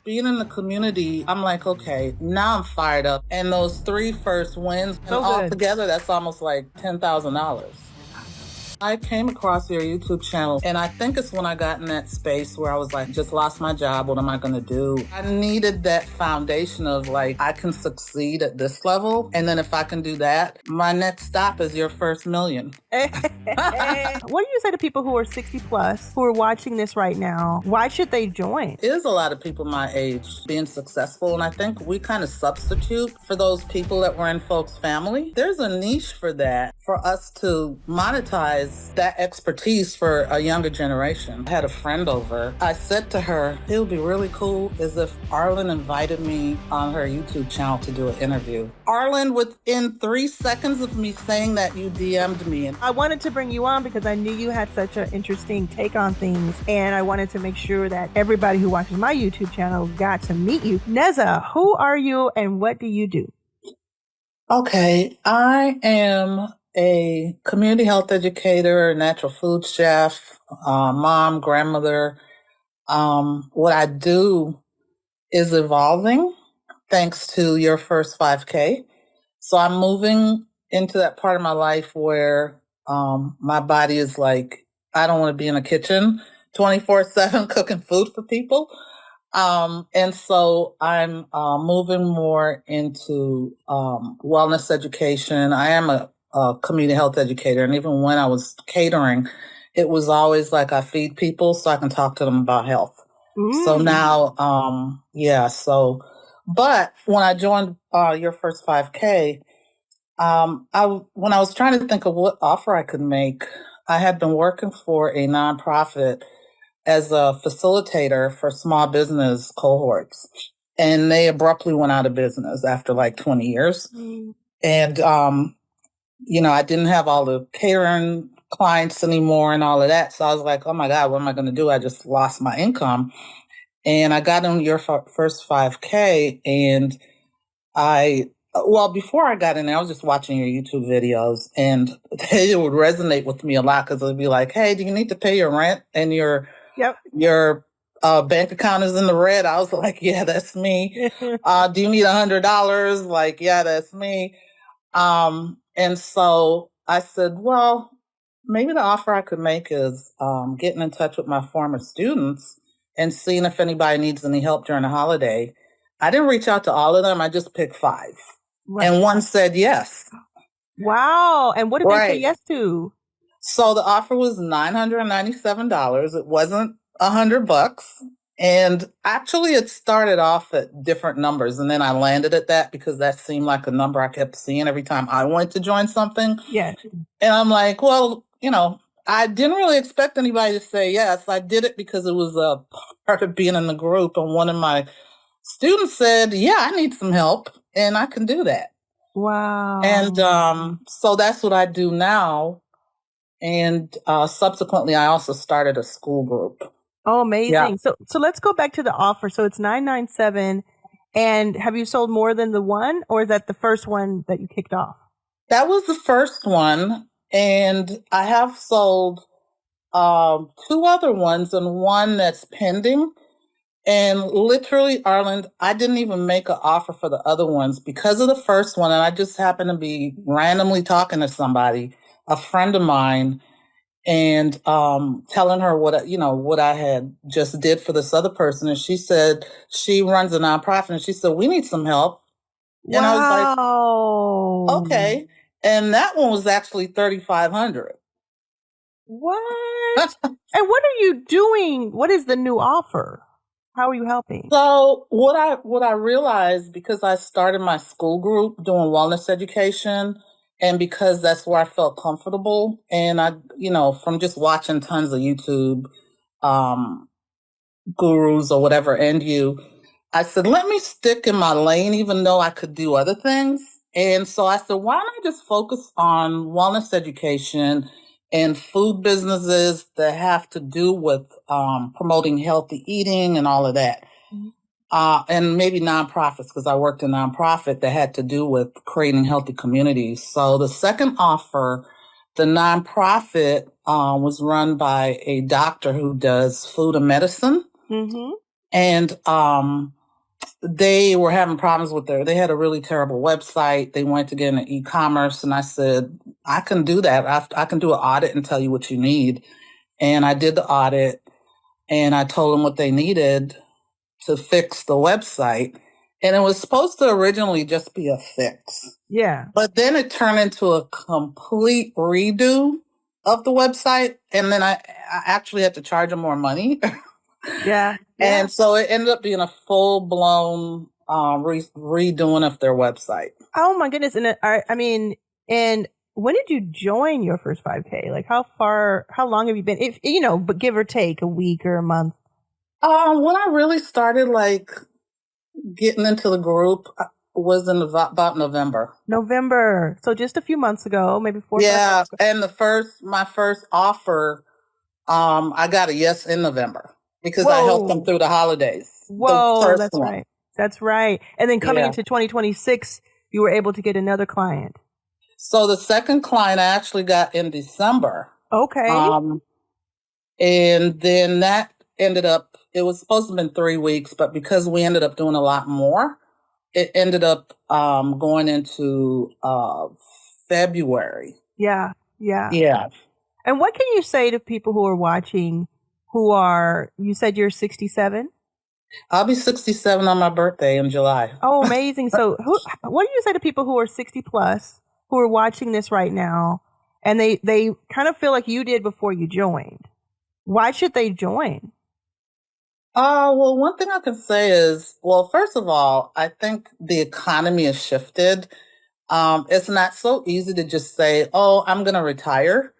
Being in the community, I'm like, okay, now I'm fired up. And those 3 first wins, and So all good. together, that's almost like $10,000. I came across your YouTube channel, and I think it's when I got in that space where I was like, just lost my job. What am I going to do? I needed that foundation of like, I can succeed at this level. And then if I can do that, my next stop is your first million. What do you say to people who are 60 plus who are watching this right now? Why should they join? It is a lot of people my age being successful, and I think we kind of substitute for those people that were in folks' family. There's a niche for that, for us to monetize that expertise for a younger generation. I had a friend over. I said to her, it would be really cool as if Arlan invited me on her YouTube channel to do an interview. Arlan, within 3 seconds of me saying that, you DM'd me. And I wanted to bring you on because I knew you had such an interesting take on things, and I wanted to make sure that everybody who watches my YouTube channel got to meet you. Nezaa, who are you and what do you do? Okay, I am a community health educator, natural food chef, mom, grandmother. What I do is evolving thanks to your first 5K. So I'm moving into that part of my life where my body is like, I don't want to be in a kitchen 24/7 cooking food for people. And so I'm moving more into wellness education. I am a community health educator. And even when I was catering, it was always like I feed people so I can talk to them about health. So now, but when I joined your first 5K, when I was trying to think of what offer I could make, I had been working for a nonprofit as a facilitator for small business cohorts. And they abruptly went out of business after like 20 years. And, I didn't have all the catering clients anymore and all of that. So I was like, oh my God, what am I going to do? I just lost my income. And I got on your first 5K, and before I got in there, I was just watching your YouTube videos, and it would resonate with me a lot because it would be like, hey, do you need to pay your rent? And your bank account is in the red. I was like, yeah, that's me. Do you need $100? Like, yeah, that's me. And so I said, well, maybe the offer I could make is getting in touch with my former students and seeing if anybody needs any help during the holiday. I didn't reach out to all of them. I just picked 5. Right. And one said yes. Wow. And what did they say yes to? So the offer was $997. It wasn't $100. And actually it started off at different numbers. And then I landed at that because that seemed like a number I kept seeing every time I wanted to join something. Yeah. And I'm like, well, I didn't really expect anybody to say yes. I did it because it was a part of being in the group. And one of my students said, yeah, I need some help and I can do that. Wow. And so that's what I do now. And subsequently, I also started a school group. Oh, amazing. Yeah. So let's go back to the offer. So it's $997. And have you sold more than the one, or is that the first one that you kicked off? That was the first one. And I have sold 2 other ones and one that's pending. And literally, Arlan, I didn't even make an offer for the other ones because of the first one. And I just happened to be randomly talking to somebody, a friend of mine, and telling her what I had just did for this other person. And she said she runs a nonprofit, and she said, we need some help. Wow. And I was like, okay. And that one was actually $3,500. What? And what are you doing? What is the new offer? How are you helping? So what I realized, because I started my school group doing wellness education, and because that's where I felt comfortable, and I, from just watching tons of YouTube gurus or whatever, I said, let me stick in my lane, even though I could do other things. And so I said, why don't I just focus on wellness education and food businesses that have to do with promoting healthy eating and all of that. And maybe nonprofits, because I worked in a nonprofit that had to do with creating healthy communities. So the second offer, the nonprofit was run by a doctor who does food and medicine. Mm-hmm. And they were having problems with they had a really terrible website. They wanted to get into e-commerce. And I said, I can do that. I can do an audit and tell you what you need. And I did the audit and I told them what they needed to fix the website. And it was supposed to originally just be a fix. Yeah. But then it turned into a complete redo of the website. And then I actually had to charge them more money. Yeah. And so it ended up being a full blown redoing of their website. Oh my goodness. And I mean, and when did you join your first 5K? Like how long have you been? If, but give or take a week or a month. When I really started like getting into the group was in about November. November. So just a few months ago, maybe 4 or 5 months ago. And my first offer, I got a yes in November because I helped them through the holidays. Whoa, that's right. That's right. And then coming into 2026, you were able to get another client. So the second client I actually got in December. Okay. And then that ended up, it was supposed to have been 3 weeks, but because we ended up doing a lot more, it ended up going into February. Yeah. Yeah. Yeah. And what can you say to people who are watching you said you're 67? I'll be 67 on my birthday in July. Oh, amazing. So what do you say to people who are 60 plus who are watching this right now and they kind of feel like you did before you joined? Why should they join? Well, one thing I can say is, well, first of all, I think the economy has shifted. It's not so easy to just say, oh, I'm going to retire.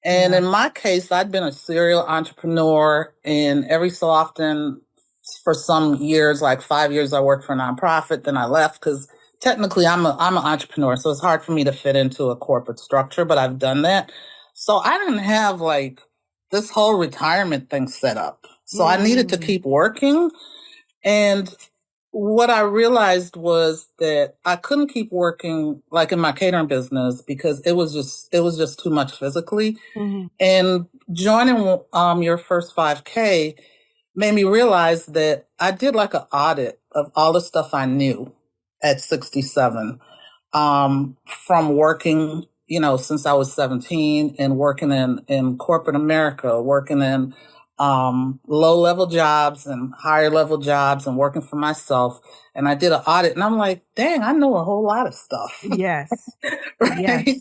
And in my case, I'd been a serial entrepreneur, and every so often, for some years, like 5 years, I worked for a nonprofit. Then I left because technically I'm an entrepreneur, so it's hard for me to fit into a corporate structure. But I've done that, so I didn't have like this whole retirement thing set up. So I needed to keep working, and what I realized was that I couldn't keep working like in my catering business because it was just too much physically. Mm-hmm. And joining your first 5K made me realize that I did like an audit of all the stuff I knew at 67, from working, since I was 17 and working in corporate America, working in low level jobs and higher level jobs and working for myself. And I did an audit and I'm like, dang, I know a whole lot of stuff. Yes. Right? Yes.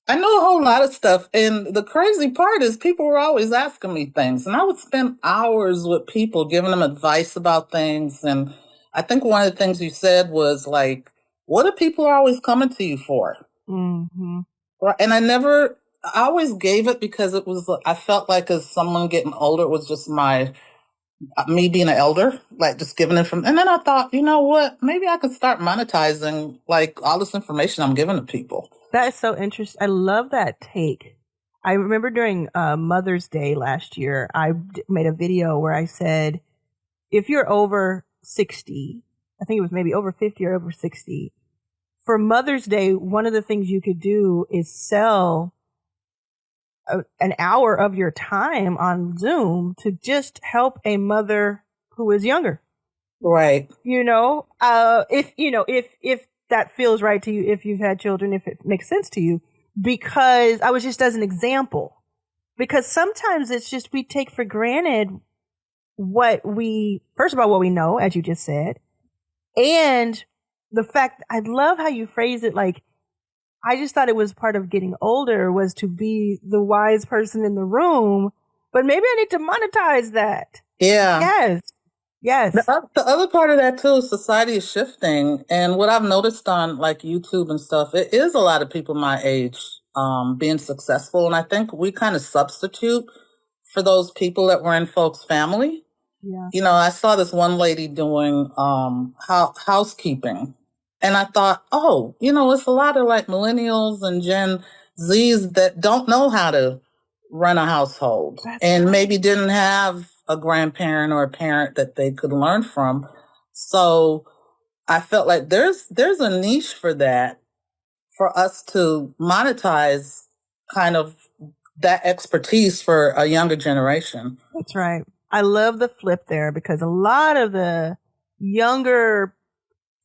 I know a whole lot of stuff. And the crazy part is people were always asking me things and I would spend hours with people giving them advice about things. And I think one of the things you said was like, what are people always coming to you for? Mm-hmm. Right. And I always gave it because I felt like as someone getting older, it was just me being an elder, like just giving it from, and then I thought, you know what, maybe I could start monetizing like all this information I'm giving to people. That is so interesting. I love that take. I remember during Mother's Day last year, I made a video where I said, if you're over 60, I think it was maybe over 50 or over 60, for Mother's Day, one of the things you could do is sell an hour of your time on Zoom to just help a mother who is younger. Right. If that feels right to you, if you've had children, if it makes sense to you, because I was just as an example, because sometimes it's just, we take for granted first of all, what we know, as you just said, and the fact, I love how you phrase it, like, I just thought it was part of getting older was to be the wise person in the room, but maybe I need to monetize that. Yeah. Yes. The other part of that too is society is shifting. And what I've noticed on like YouTube and stuff, it is a lot of people my age being successful. And I think we kind of substitute for those people that were in folks' family. Yeah. I saw this one lady doing housekeeping. And I thought, oh, it's a lot of like millennials and Gen Zs that don't know how to run a household and maybe didn't have a grandparent or a parent that they could learn from. So I felt like there's a niche for that, for us to monetize kind of that expertise for a younger generation. That's right. I love the flip there because a lot of the younger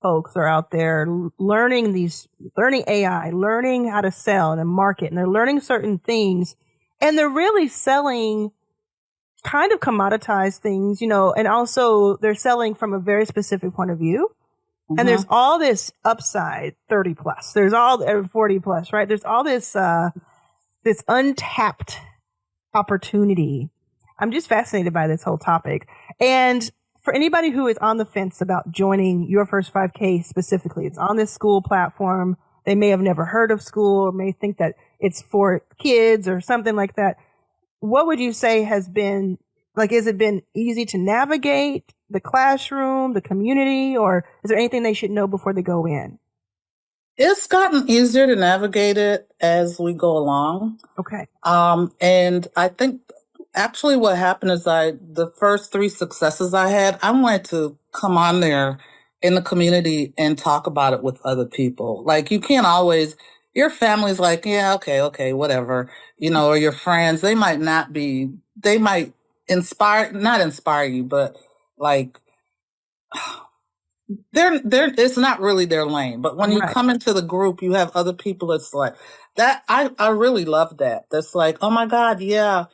folks are out there learning AI, learning how to sell and market, and they're learning certain things, and they're really selling kind of commoditized things, and also they're selling from a very specific point of view. And there's Mm-hmm. all this upside 30 plus. There's all 40 plus, right? There's all this untapped opportunity. I'm just fascinated by this whole topic. And for anybody who is on the fence about joining Your First 5K specifically, it's on this school platform. They may have never heard of school or may think that it's for kids or something like that. What would you say has been like, has it been easy to navigate the classroom, the community, or is there anything they should know before they go in? It's gotten easier to navigate it as we go along. Okay. And I think actually what happened is the first three successes I had, I wanted to come on there in the community and talk about it with other people. Like you can't always, your family's like, yeah, okay, whatever, or your friends, they might not inspire you, but like, it's not really their lane. But when you Right. come into the group, you have other people that's like that. I really love that. That's like, oh my God, yeah.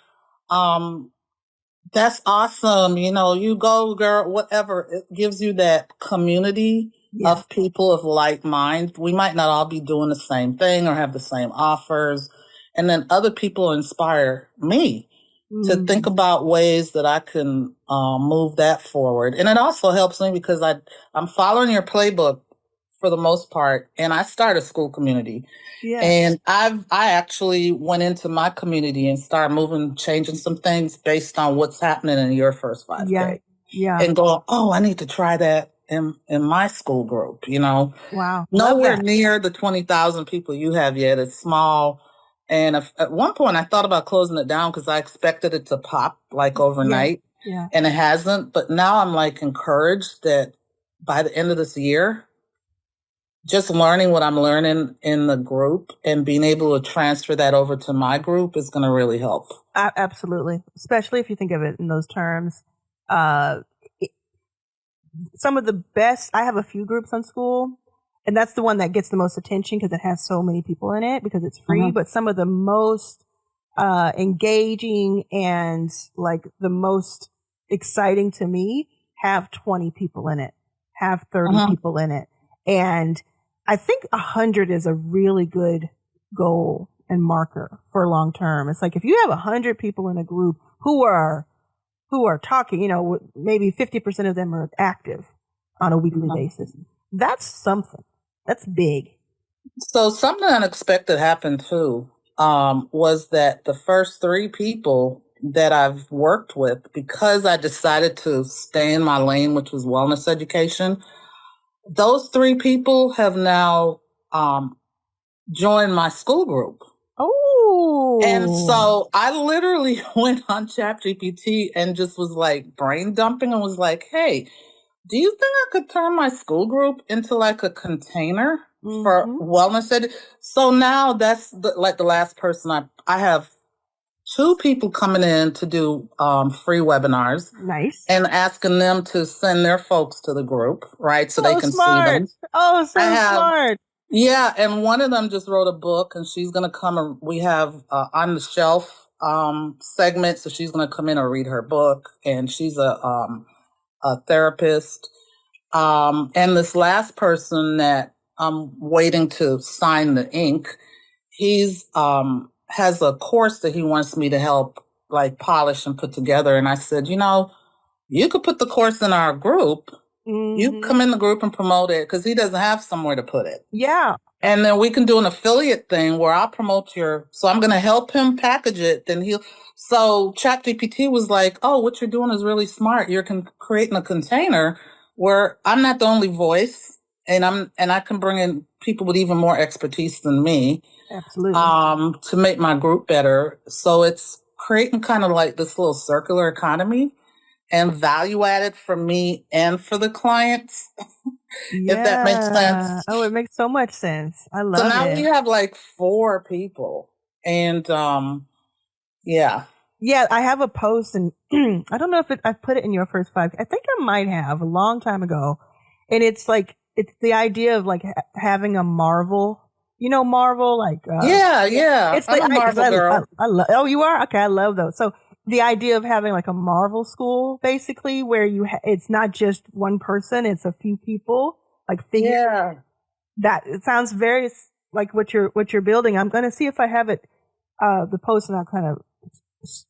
Um, that's awesome. You go, girl, whatever. It gives you that community Yeah. of people of like mind. We might not all be doing the same thing or have the same offers. And then other people inspire me to think Mm. about ways that I can move that forward. And it also helps me because I'm following your playbook for the most part. And I start a school community. Yeah. And I actually went into my community and started changing some things based on what's happening in your first Yeah. 5K Yeah. and go, oh, I need to try that in my school group. Wow. Love Nowhere that. near the 20,000 people you have yet. It's small. And at one point I thought about closing it down because I expected it to pop like Yeah. overnight Yeah. and it hasn't. But now I'm like encouraged that by the end of this year, just learning what I'm learning in the group and being able to transfer that over to my group is going to really help. Absolutely. Especially if you think of it in those terms. Uh, it- some of the best, I have a few groups on school, and that's the one that gets the most attention because it has so many people in it because it's free. Mm-hmm. But some of the most engaging and like the most exciting to me have 20 people in it, have 30 Mm-hmm. people in it. And I think 100 is a really good goal and marker for long term. It's like if you have 100 people in a group who are talking, maybe 50% of them are active on a weekly basis. That's something. That's big. So something unexpected happened too. Was that the first three people that I've worked with, because I decided to stay in my lane, which was wellness education, those three people have now joined my school group. And Oh, so I literally went on ChatGPT and just was like brain dumping and was like, hey, do you think I could turn my school group into like a container for hmm, wellness So now that's like the last person I have two people coming in to do free webinars nice. and asking them to send their folks to the group, right? So they So can see smart. them. Oh, I so have smart. yeah, and one of them just wrote a book, and she's gonna come and we have on the shelf segment, so she's gonna come in and read her book, and she's a therapist. And this last person that I'm waiting to sign the ink, he's has a course that he wants me to help like polish and put together, and I said, you could put the course in our group. You Hmm. come in the group and promote it because he doesn't have somewhere to put it. Yeah. And then we can do an affiliate thing where I'll promote so I'm going to help him package it. So ChatGPT was like, oh, what you're doing is really smart. You're creating a container where I'm not the only voice and I can bring in people with even more expertise than me, Absolutely. to make my group better. So it's creating kind of like this little circular economy and value added for me and for the clients, if that makes Yeah. sense. Oh, it makes so much sense. I So love now we it. have like four people. And yeah. Yeah, I have a post, and I don't know if I put it in your first five. I think I might have a long time ago, and it's like it's the idea of like having a Marvel. You know, Marvel, like Yeah, yeah. it's I'm the a Marvel girl. I love. Oh, you are okay. I love those. So the idea of having like a Marvel school, basically, where it's not just one person; it's a few people, like figure Yeah. that. It sounds very like what you're building. I'm going to see if I have it, the post, and I'll kind of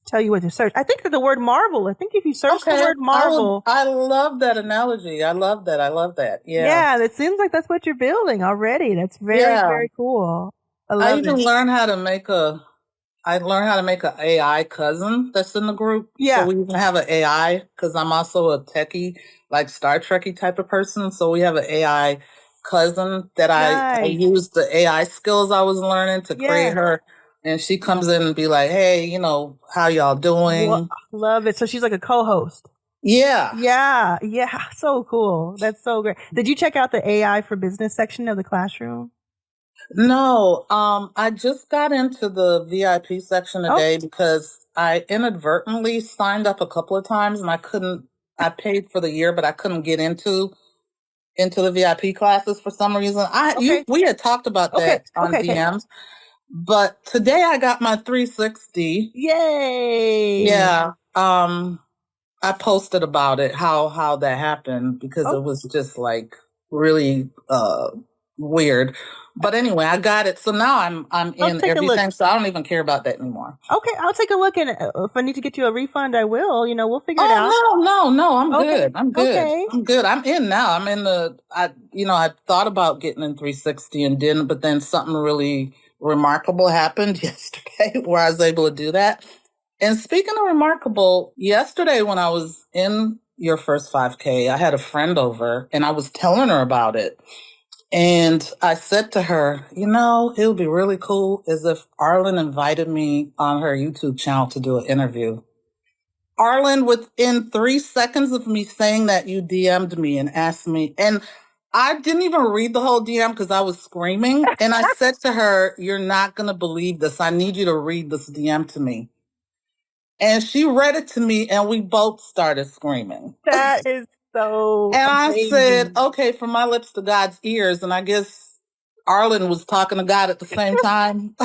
tell you what to search. I think that the word Marvel. I think if you search the Okay. word Marvel, I love that analogy. I love that. I love that. Yeah. yeah, it seems like that's what you're building already. That's very Yeah. very cool. I I love even it. learned how to make a I learned how to make an AI cousin that's in the group. So Yeah, we even have an AI because I'm also a techie, like Star Trekky type of person. So we have an AI cousin that I nice. use the AI skills I was learning to create Yes. her. And she comes in and be like, hey, how y'all What doing? love it. So she's like a co-host. Yeah. Yeah, yeah, so cool. That's so great. Did you check out the AI for business section of the classroom? No, I just got into the VIP section Oh, today because I inadvertently signed up a couple of times and I paid for the year, but I couldn't get into the VIP classes for some reason. okay, We had talked about okay, that on okay. DMs, but today I got my 360. Yay! Yeah. I posted about it, how that happened because Oh, it was just like really weird. But anyway, I got it. So now I'm I'll in take a look. everything. So I don't even care about that anymore. Okay, I'll take a look, and if I need to get you a refund, I will. We'll figure it out. Oh no, I'm Okay, good. I'm good. okay. I'm good. I'm in now. I'm in I thought about getting in 360 and didn't, but then something really remarkable happened yesterday where I was able to do that. And speaking of remarkable, yesterday when I was in your first 5K, I had a friend over and I was telling her about it. And I said to her, it would be really cool as if Arlan invited me on her YouTube channel to do an interview. Arlan, within 3 seconds of me saying that, you DM'd me and asked me, and I didn't even read the whole DM because I was screaming. And I said to her, you're not going to believe this. I need you to read this DM to me. And she read it to me, and we both started screaming. That is so And I said, amazing. okay, from my lips to God's ears. And I guess Arlen was talking to God at the same time.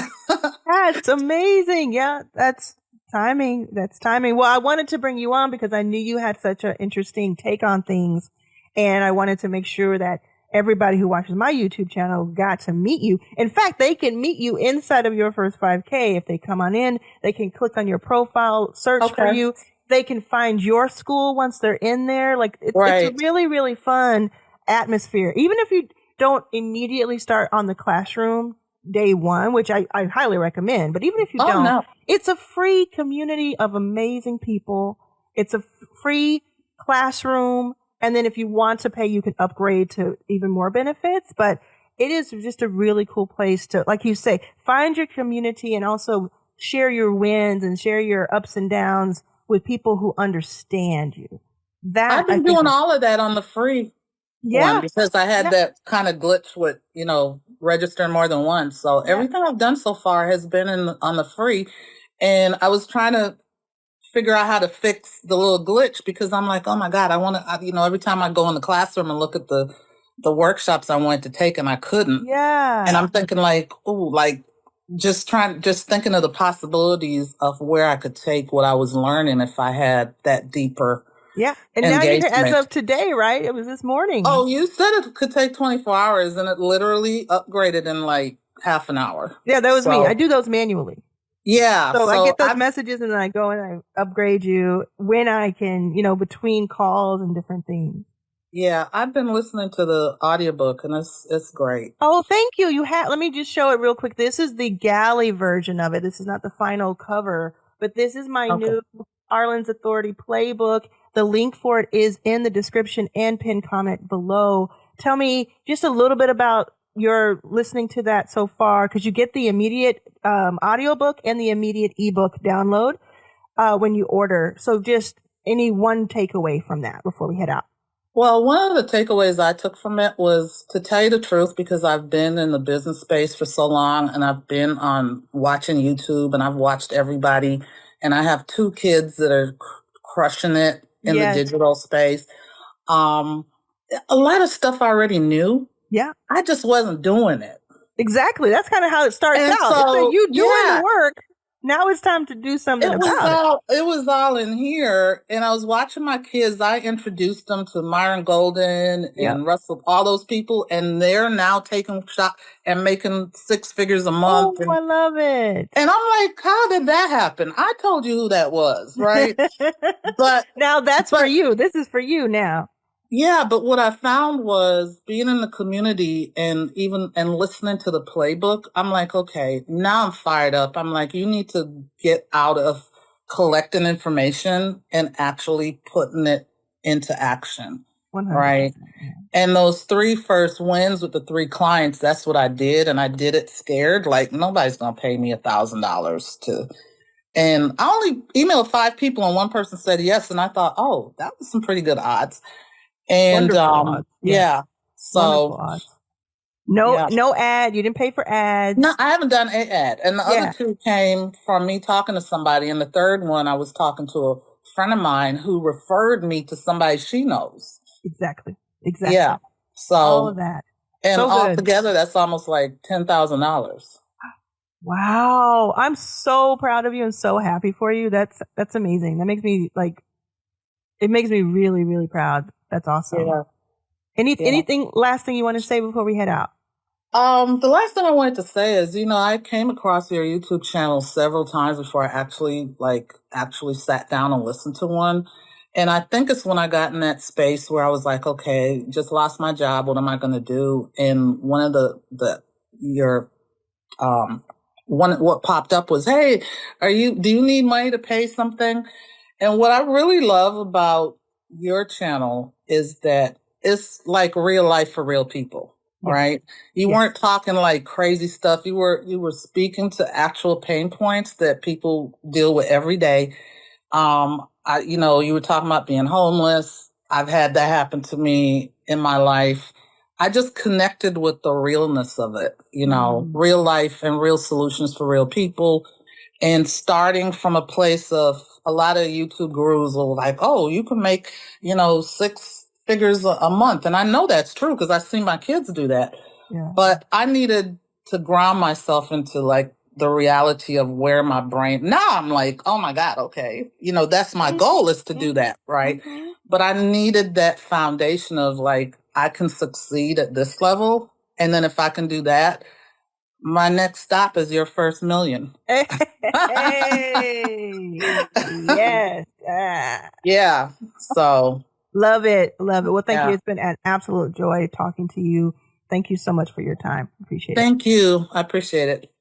That's amazing. Yeah, that's timing. That's timing. Well, I wanted to bring you on because I knew you had such an interesting take on things. And I wanted to make sure that everybody who watches my YouTube channel got to meet you. In fact, they can meet you inside of your first 5K. If they come on in, they can click on your profile, search for Okay. you. They can find your school once they're in there. Like it's a Right. really, really fun atmosphere. Even if you don't immediately start on the classroom day one, which I highly recommend, but even if you Oh, don't, no. it's a free community of amazing people. It's a free classroom. And then if you want to pay, you can upgrade to even more benefits. But it is just a really cool place to, like you say, find your community and also share your wins and share your ups and downs with people who understand you. That I've I been think doing is, all of that on the free one yeah, because I had yeah, that kind of glitch with, registering more than once. So yeah, everything I've done so far has been on the free. And I was trying to figure out how to fix the little glitch because I'm like, oh my God, I want to, every time I go in the classroom and look at the workshops I wanted to take and I couldn't. And yeah. I'm thinking like, ooh, like just thinking of the possibilities of where I could take what I was learning if I had that deeper Yeah. And now you're here as engagement. of today, right? It was this morning. Oh, you said it could take 24 hours and it literally upgraded in like half an hour. Yeah, that was me. I So, do those manually. yeah. So I So get those messages and then I go and I upgrade you when I can, between calls and different things. I've been listening to the audiobook and it's great. Oh, thank you. Let me just show it real quick. This is the galley version of it. This is not the final cover, but this is my Okay. new Arlen's Authority playbook. The link for it is in the description and pinned comment below. Tell me just a little bit about your listening to that so far, because you get the immediate audiobook and the immediate ebook download when you order. So just any one takeaway from that before we head out. Well, one of the takeaways I took from it was to tell you the truth, because I've been in the business space for so long and I've been on watching YouTube and I've watched everybody and I have 2 kids that are crushing it in the digital space. A lot of stuff I already knew. Yeah. I just wasn't doing it. Exactly. That's kind of how it starts And out. so, It's you doing the work. Now it's time to do something about it. It was all in here. And I was watching my kids. I introduced them to Myron Golden and Russell, all those people, and they're now taking shots and making 6 figures a month. Oh, I love it. And I'm like, how did that happen? I told you who that was, right? But now that's for you. This is for you now. Yeah, but what I found was being in the community and listening to the playbook, I'm like, okay, now I'm fired up. I'm like, you need to get out of collecting information and actually putting it into action. 100%. Right. And those 3 first wins with the 3 clients, that's what I did. And I did it scared. Like, nobody's going to pay me $1,000 to. And I only emailed 5 people and one person said yes. And I thought, oh, that was some pretty good odds. And odds. Yeah. So odds. No ad. You didn't pay for ads. No, I haven't done an ad. And the other 2 came from me talking to somebody. And the third one, I was talking to a friend of mine who referred me to somebody she knows. Exactly. Yeah. So all of that. And so altogether, that's almost like $10,000. Wow. I'm so proud of you and so happy for you. That's amazing. That makes me it makes me really, really proud. That's awesome. Yeah. Anything last thing you want to say before we head out? The last thing I wanted to say is, I came across your YouTube channel several times before I actually sat down and listened to one. And I think it's when I got in that space where I was like, okay, just lost my job. What am I going to do? And one of what popped up was, hey, do you need money to pay something? And what I really love about your channel is that it's like real life for real people, right? You weren't talking like crazy stuff. You were speaking to actual pain points that people deal with every day. You were talking about being homeless. I've had that happen to me in my life. I just connected with the realness of it, real life and real solutions for real people. And starting from a place of a lot of YouTube gurus are like, oh, you can make, 6 figures a month. And I know that's true because I've seen my kids do that. Yeah. But I needed to ground myself into like the reality of where my brain, now I'm like, oh my God, okay. That's my goal is to do that. Right. Mm-hmm. But I needed that foundation of like, I can succeed at this level. And then if I can do that, my next stop is your first million. Hey. Yes. Yeah. So. Love it. Love it. Well, thank you. It's been an absolute joy talking to you. Thank you so much for your time. Appreciate it. Thank you. I appreciate it.